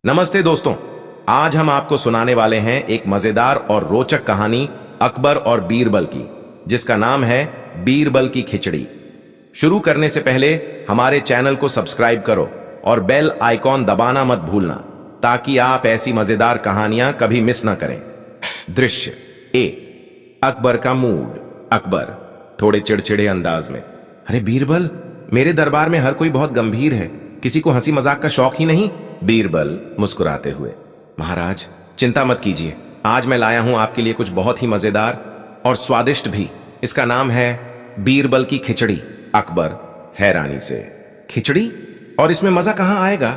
नमस्ते दोस्तों। आज हम आपको सुनाने वाले हैं एक मजेदार और रोचक कहानी अकबर और बीरबल की, जिसका नाम है बीरबल की खिचड़ी। शुरू करने से पहले हमारे चैनल को सब्सक्राइब करो और बेल आइकॉन दबाना मत भूलना, ताकि आप ऐसी मजेदार कहानियां कभी मिस ना करें। दृश्य ए, अकबर का मूड। अकबर थोड़े चिड़चिड़े अंदाज में, अरे बीरबल, मेरे दरबार में हर कोई बहुत गंभीर है, किसी को हंसी मजाक का शौक ही नहीं। बीरबल मुस्कुराते हुए, महाराज चिंता मत कीजिए, आज मैं लाया हूं आपके लिए कुछ बहुत ही मजेदार और स्वादिष्ट भी। इसका नाम है बीरबल की खिचड़ी। अकबर हैरानी से, खिचड़ी? और इसमें मजा कहां आएगा?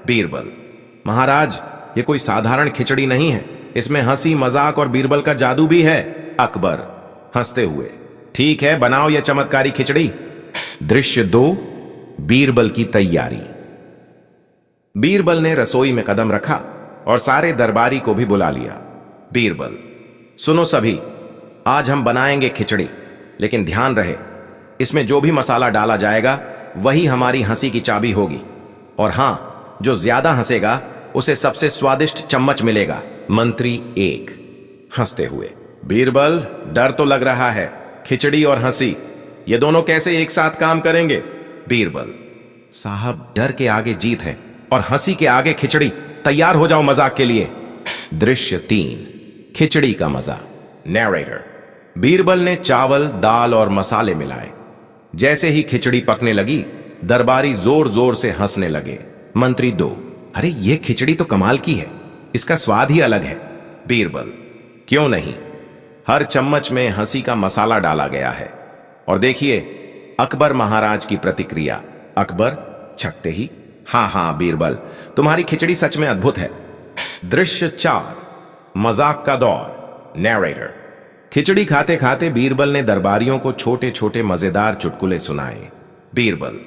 बीरबल, महाराज ये कोई साधारण खिचड़ी नहीं है, इसमें हंसी मजाक और बीरबल का जादू भी है। अकबर हंसते हुए, ठीक है, बनाओ यह चमत्कारी खिचड़ी। दृश्य 2, बीरबल की तैयारी। बीरबल ने रसोई में कदम रखा और सारे दरबारी को भी बुला लिया। बीरबल, सुनो सभी, आज हम बनाएंगे खिचड़ी, लेकिन ध्यान रहे इसमें जो भी मसाला डाला जाएगा वही हमारी हंसी की चाबी होगी। और हां, जो ज्यादा हंसेगा उसे सबसे स्वादिष्ट चम्मच मिलेगा। मंत्री 1 हंसते हुए, बीरबल डर तो लग रहा है, खिचड़ी और हंसी ये दोनों कैसे एक साथ काम करेंगे? बीरबल, साहब डर के आगे जीत है और हंसी के आगे खिचड़ी, तैयार हो जाओ मजाक के लिए। दृश्य 3, खिचड़ी का मजा। नैरेटर, बीरबल ने चावल, दाल और मसाले मिलाए। जैसे ही खिचड़ी पकने लगी, दरबारी जोर जोर से हंसने लगे। मंत्री 2, अरे ये खिचड़ी तो कमाल की है, इसका स्वाद ही अलग है। बीरबल, क्यों नहीं, हर चम्मच में हंसी का मसाला डाला गया है। और देखिए अकबर महाराज की प्रतिक्रिया। अकबर छकते ही, हां हां बीरबल, तुम्हारी खिचड़ी सच में अद्भुत है। दृश्य 4, मजाक का दौर। नैरेटर, खिचड़ी खाते खाते बीरबल ने दरबारियों को छोटे छोटे मजेदार चुटकुले सुनाए। बीरबल,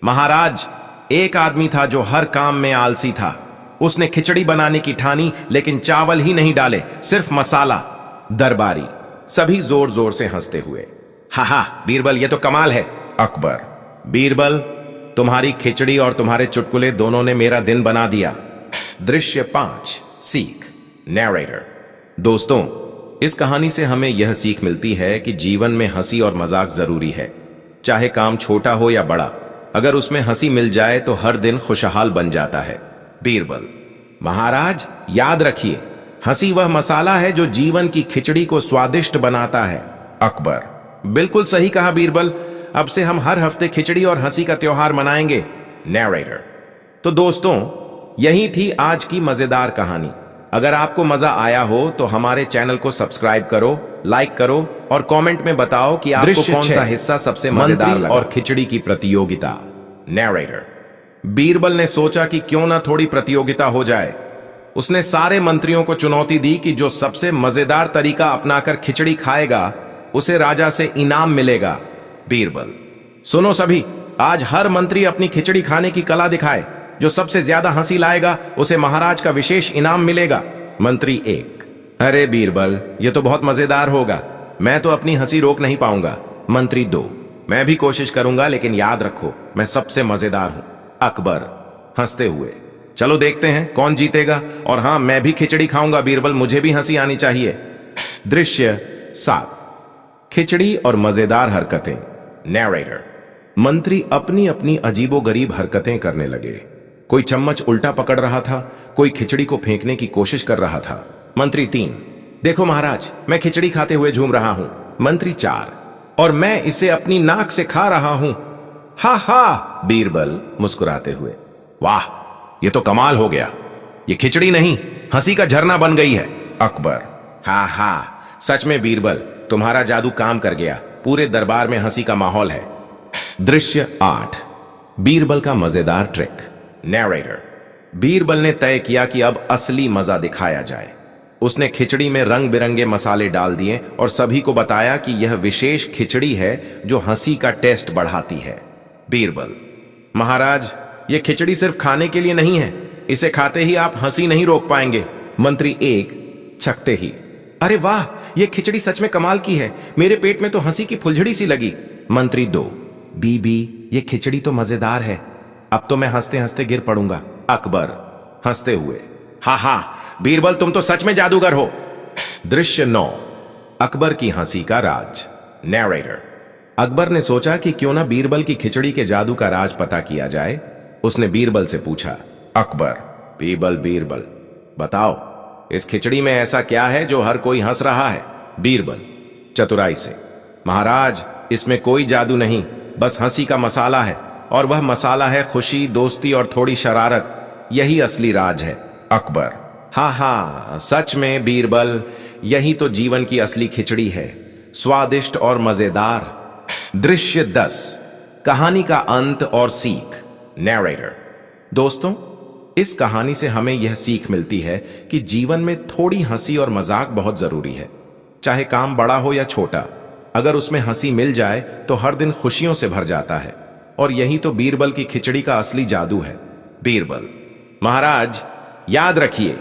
महाराज एक आदमी था जो हर काम में आलसी था, उसने खिचड़ी बनाने की ठानी, लेकिन चावल ही नहीं डाले, सिर्फ मसाला। दरबारी सभी जोर जोर से हंसते हुए, हा हा बीरबल, ये तो कमाल है। अकबर, बीरबल तुम्हारी खिचड़ी और तुम्हारे चुटकुले दोनों ने मेरा दिन बना दिया। दृश्य 5, सीख। नैरेटर, दोस्तों इस कहानी से हमें यह सीख मिलती है कि जीवन में हंसी और मजाक जरूरी है, चाहे काम छोटा हो या बड़ा, अगर उसमें हंसी मिल जाए तो हर दिन खुशहाल बन जाता है। बीरबल, महाराज याद रखिए, हंसी वह मसाला है जो जीवन की खिचड़ी को स्वादिष्ट बनाता है। अकबर, बिल्कुल सही कहा बीरबल, अब से हम हर हफ्ते खिचड़ी और हंसी का त्योहार मनाएंगे। नैरेटर, तो दोस्तों यही थी आज की मजेदार कहानी। अगर आपको मजा आया हो तो हमारे चैनल को सब्सक्राइब करो, लाइक करो और कमेंट में बताओ कि आपको कौन सा हिस्सा सबसे मजेदार लगा। और खिचड़ी की प्रतियोगिता। नैरेटर, बीरबल ने सोचा कि क्यों ना थोड़ी प्रतियोगिता हो जाए। उसने सारे मंत्रियों को चुनौती दी कि जो सबसे मजेदार तरीका अपनाकर खिचड़ी खाएगा उसे राजा से इनाम मिलेगा। बीरबल, सुनो सभी, आज हर मंत्री अपनी खिचड़ी खाने की कला दिखाए, जो सबसे ज्यादा हंसी लाएगा उसे महाराज का विशेष इनाम मिलेगा। मंत्री 1, अरे बीरबल ये तो बहुत मजेदार होगा, मैं तो अपनी हंसी रोक नहीं पाऊंगा। मंत्री 2, मैं भी कोशिश करूंगा, लेकिन याद रखो मैं सबसे मजेदार हूं। अकबर हंसते हुए, चलो देखते हैं कौन जीतेगा। और हां, मैं भी खिचड़ी खाऊंगा बीरबल, मुझे भी हंसी आनी चाहिए। दृश्य 7, खिचड़ी और मजेदार हरकतें। नैरेटर, मंत्री अपनी अपनी अजीबोगरीब हरकतें करने लगे। कोई चम्मच उल्टा पकड़ रहा था, कोई खिचड़ी को फेंकने की कोशिश कर रहा था। मंत्री 3, देखो महाराज, मैं खिचड़ी खाते हुए झूम रहा हूं। मंत्री 4, और मैं इसे अपनी नाक से खा रहा हूं। हा हा बीरबल मुस्कुराते हुए, वाह ये तो कमाल हो गया, ये खिचड़ी नहीं हंसी का झरना बन गई है। अकबर, हा हा सच में बीरबल, तुम्हारा जादू काम कर गया, पूरे दरबार में हंसी का माहौल है। दृश्य 8, बीरबल का मजेदार ट्रिक। नैरेटर, बीरबल ने तय किया कि अब असली मजा दिखाया जाए। उसने खिचड़ी में रंग बिरंगे मसाले डाल दिए और सभी को बताया कि यह विशेष खिचड़ी है जो हंसी का टेस्ट बढ़ाती है। बीरबल, महाराज यह खिचड़ी सिर्फ खाने के लिए नहीं है, इसे खाते ही आप हंसी नहीं रोक पाएंगे। मंत्री 1 छकते ही, अरे वाह ये खिचड़ी सच में कमाल की है, मेरे पेट में तो हंसी की फुलझड़ी सी लगी। मंत्री 2, बीबी ये खिचड़ी तो मजेदार है, अब तो मैं हंसते हंसते गिर पड़ूंगा। अकबर हंसते हुए, हा हा बीरबल तुम तो सच में जादूगर हो। दृश्य 9, अकबर की हंसी का राज। नैरेटर। अकबर ने सोचा कि क्यों ना बीरबल की खिचड़ी के जादू का राज पता किया जाए। उसने बीरबल से पूछा, अकबर, बीरबल बीरबल बताओ, इस खिचड़ी में ऐसा क्या है जो हर कोई हंस रहा है? बीरबल चतुराई से, महाराज इसमें कोई जादू नहीं, बस हंसी का मसाला है, और वह मसाला है खुशी, दोस्ती और थोड़ी शरारत। यही असली राज है। अकबर, हाँ हाँ सच में बीरबल, यही तो जीवन की असली खिचड़ी है, स्वादिष्ट और मजेदार। दृश्य 10, कहानी का अंत और सीख। नैरेटर। दोस्तों, इस कहानी से हमें यह सीख मिलती है कि जीवन में थोड़ी हंसी और मजाक बहुत जरूरी है। चाहे काम बड़ा हो या छोटा, अगर उसमें हंसी मिल जाए तो हर दिन खुशियों से भर जाता है। और यही तो बीरबल की खिचड़ी का असली जादू है। बीरबल, महाराज याद रखिए,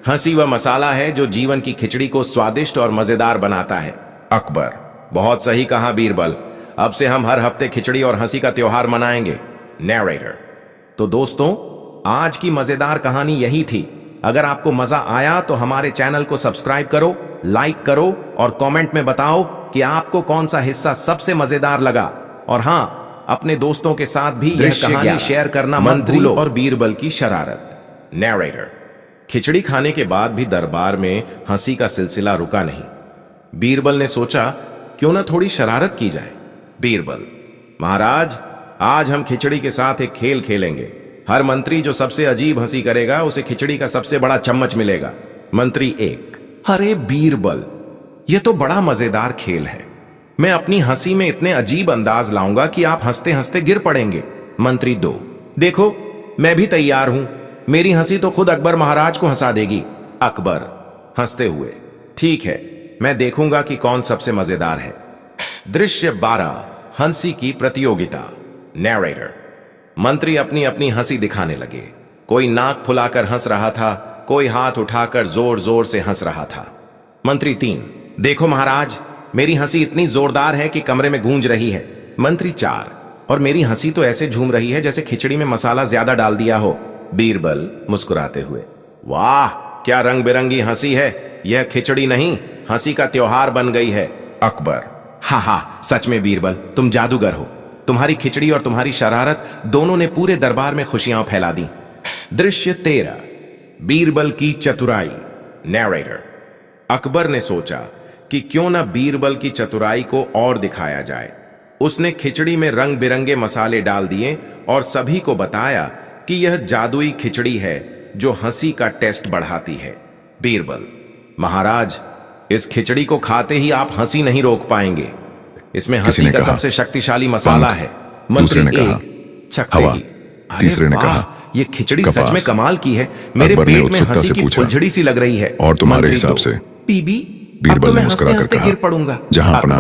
हंसी वह मसाला है जो जीवन की खिचड़ी को स्वादिष्ट और मजेदार बनाता है। अकबर, बहुत सही कहा बीरबल, अब से हम हर हफ्ते खिचड़ी और हंसी का त्योहार मनाएंगे। नैरेटर। तो दोस्तों, आज की मजेदार कहानी यही थी। अगर आपको मजा आया तो हमारे चैनल को सब्सक्राइब करो, लाइक करो और कमेंट में बताओ कि आपको कौन सा हिस्सा सबसे मजेदार लगा। और हाँ, अपने दोस्तों के साथ भी यह कहानी शेयर करना मत भूलो। और बीरबल की शरारत। नैरेटर। खिचड़ी खाने के बाद भी दरबार में हंसी का सिलसिला रुका नहीं। बीरबल ने सोचा, क्यों ना थोड़ी शरारत की जाए। बीरबल, महाराज आज हम खिचड़ी के साथ एक खेल खेलेंगे। हर मंत्री जो सबसे अजीब हंसी करेगा उसे खिचड़ी का सबसे बड़ा चम्मच मिलेगा। मंत्री 1, अरे बीरबल, यह तो बड़ा मजेदार खेल है। मैं अपनी हंसी में इतने अजीब अंदाज लाऊंगा कि आप हंसते हंसते गिर पड़ेंगे। मंत्री 2, देखो मैं भी तैयार हूं, मेरी हंसी तो खुद अकबर महाराज को हंसा देगी। अकबर हंसते हुए, ठीक है, मैं देखूंगा कि कौन सबसे मजेदार है। दृश्य 12, हंसी की प्रतियोगिता। नैरेटर। मंत्री अपनी अपनी हंसी दिखाने लगे। कोई नाक फुलाकर हंस रहा था, कोई हाथ उठाकर जोर जोर से हंस रहा था। मंत्री 3, देखो महाराज, मेरी हंसी इतनी जोरदार है कि कमरे में गूंज रही है। मंत्री 4, और मेरी हंसी तो ऐसे झूम रही है जैसे खिचड़ी में मसाला ज्यादा डाल दिया हो। बीरबल मुस्कुराते हुए, वाह क्या रंग बिरंगी हंसी है, यह खिचड़ी नहीं हंसी का त्योहार बन गई है। अकबर, हाँ हाँ सच में बीरबल तुम जादूगर हो, तुम्हारी खिचड़ी और तुम्हारी शरारत दोनों ने पूरे दरबार में खुशियां फैला दी। दृश्य 13, बीरबल की चतुराई। नैरेटर। अकबर ने सोचा कि क्यों ना बीरबल की चतुराई को और दिखाया जाए। उसने खिचड़ी में रंग बिरंगे मसाले डाल दिए और सभी को बताया कि यह जादुई खिचड़ी है जो हंसी का टेस्ट बढ़ाती है। बीरबल, महाराज इस खिचड़ी को खाते ही आप हंसी नहीं रोक पाएंगे, इसमें हंसी का सबसे शक्तिशाली मसाला है। दूसरे ने कहा हवा, तीसरे ने कहा ये खिचड़ी सच में कमाल की है, मेरे पेट में हंसी की फुलझड़ी सी लग रही है। और तुम्हारे हिसाब से? बीरबल ने मुस्कुरा कर कहा, जहां अपना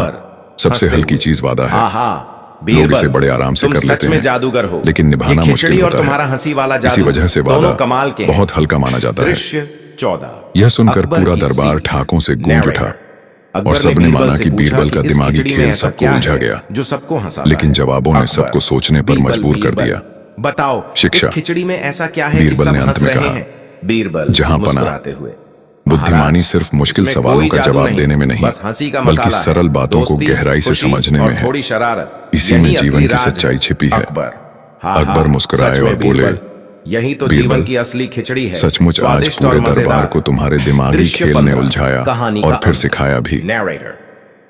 सबसे हल्की चीज वादा है, लोग इसे बड़े आराम से कर लेते हैं, जादूगर हो, लेकिन निभाना मुश्किल होता तुम्हारा हंसी वाला है। इसी वजह से वादा कमाल के बहुत हल्का माना जाता है। 14, यह सुनकर पूरा दरबार ठाकों से गूंज उठा और सबने माना कि बीरबल का दिमागी खेल सबको उलझा गया, जो सबको हंसा। लेकिन जवाबों ने सबको सोचने पर मजबूर कर दिया। बताओ शिक्षा। इस खिचड़ी में ऐसा क्या है बीरबल ने अंत में कहा, बीरबल जहां पना बुद्धिमानी सिर्फ मुश्किल सवालों का जवाब देने में नहीं, बल्कि सरल बातों को गहराई से समझने में है। थोड़ी शरारत, इसी में जीवन की सच्चाई छिपी है। अकबर मुस्कुराए और बोले, यही तो जीवन की असली खिचड़ी है। सचमुच आज पूरे दरबार को तुम्हारे दिमागी खेल ने उलझाया और फिर सिखाया भी।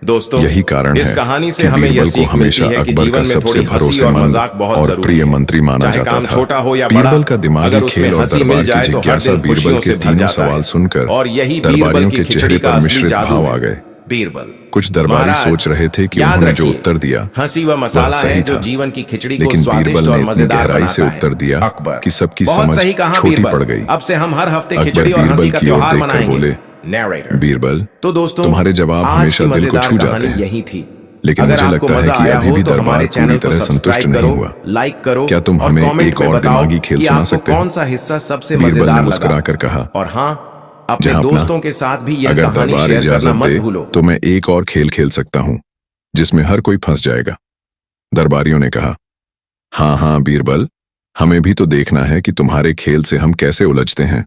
दोस्तों, यही कारण है कि बीरबल को हमेशा अकबर का सबसे भरोसेमंद और प्रिय मंत्री माना जाता था। बीरबल का दिमागी खेल और दरबार की जिज्ञासा, बीरबल के तीनों सवाल सुनकर दरबारियों के चेहरे पर मिश्रित भाव आ गए। कुछ दरबारी सोच रहे थे कि उन्होंने जो उत्तर दिया वह सही था, लेकिन बीरबल ने इतनी गहराई से उत्तर दिया कि सबकी समझ छोटी पड़ गई। अकबर बीरबल की ओर देखकर बोले, बीरबल, तो दोस्तों, तुम्हारे जवाब हमेशा दिल को छू जाते हैं, लेकिन मुझे लगता है कि अभी भी दरबार पूरी तरह संतुष्ट नहीं हुआ। क्या तुम हमें एक और दिमागी खेल सुना सकते हो? बीरबल ने मुस्कुराकर कहा, और हाँ, अपने दोस्तों के साथ भी यह अगर कहानी दरबार शेयर इजाजत करना दे मत भूलो। तो मैं एक और खेल खेल सकता हूँ जिसमें हर कोई फंस जाएगा। दरबारियों ने कहा, हाँ हाँ बीरबल, हमें भी तो देखना है कि तुम्हारे खेल से हम कैसे उलझते हैं।